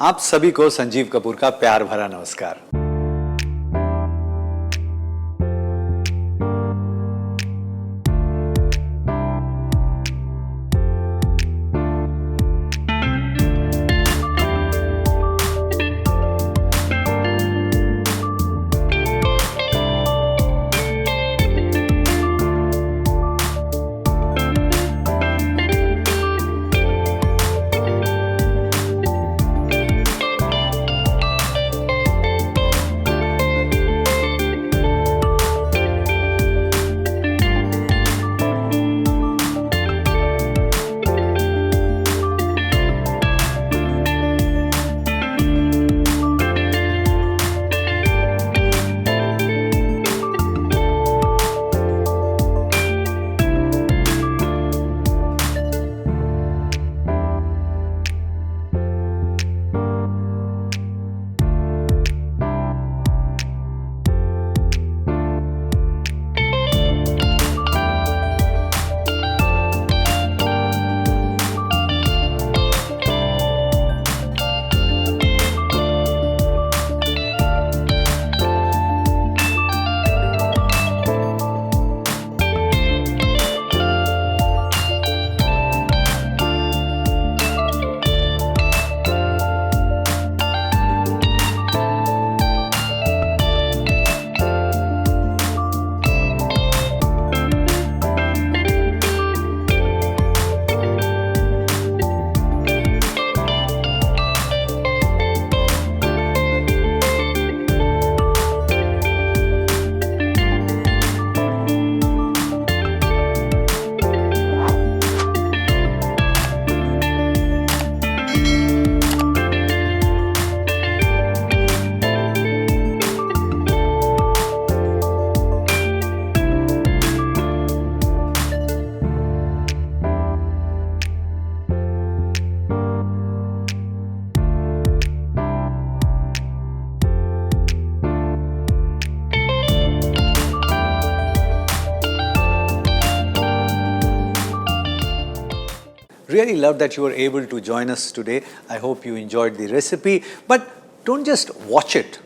आप सभी को संजीव कपूर का प्यार भरा नमस्कार। Really love that you were able to join us today. I hope you enjoyed the recipe. But don't just watch it,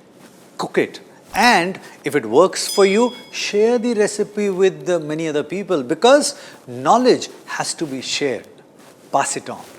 cook it. And if it works for you, share the recipe with many other people, because knowledge has to be shared. Pass it on.